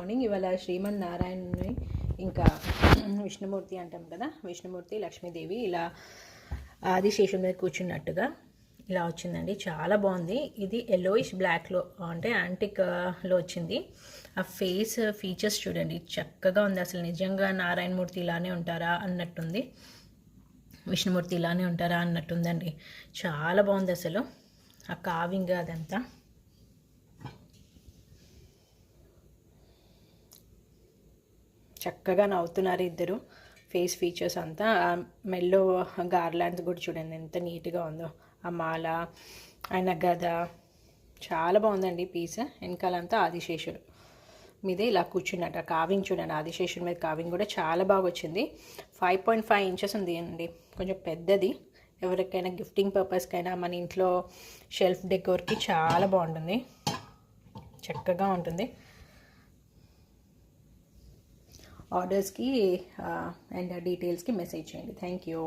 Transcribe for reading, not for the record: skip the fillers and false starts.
Morning. ఇవాళ శ్రీమన్ నారాయణుని ఇంకా విష్ణుమూర్తి అంటాం కదా, విష్ణుమూర్తి లక్ష్మీదేవి ఇలా ఆదిశేషుని మీద కూర్చున్నట్టుగా ఇలా వచ్చిందండి. చాలా బాగుంది. ఇది ఎల్లోయిష్ బ్లాక్లో అంటే యాంటిక్లో వచ్చింది. ఆ ఫేస్ ఫీచర్స్ చూడండి, చక్కగా ఉంది. అసలు నిజంగా నారాయణమూర్తి ఇలానే ఉంటారా అన్నట్టుంది, విష్ణుమూర్తి ఇలానే ఉంటారా అన్నట్టుందండి. చాలా బాగుంది అసలు ఆ కావింగ్ అదంతా. చక్కగా నవ్వుతున్నారు ఇద్దరు. ఫేస్ ఫీచర్స్ అంతా, మెల్లో గార్లాండ్స్ కూడా చూడండి ఎంత నీట్గా ఉందో. ఆ మాల, ఆయన గద చాలా బాగుందండి పీస్. వెనకాలంతా ఆదిశేషుడు మీదే ఇలా కూర్చున్నట్టు. కావింగ్ చూడండి, ఆదిశేషుడి మీద కావింగ్ కూడా చాలా బాగా వచ్చింది. 5.5 ఇంచెస్ ఉంది అండి, కొంచెం పెద్దది. ఎవరికైనా గిఫ్టింగ్ పర్పస్కైనా మన ఇంట్లో షెల్ఫ్ డెకోర్కి చాలా బాగుంటుంది, చక్కగా ఉంటుంది. ఆర్డర్స్కి అండ్ డీటెయిల్స్కి మెసేజ్ చేయండి. Thank you.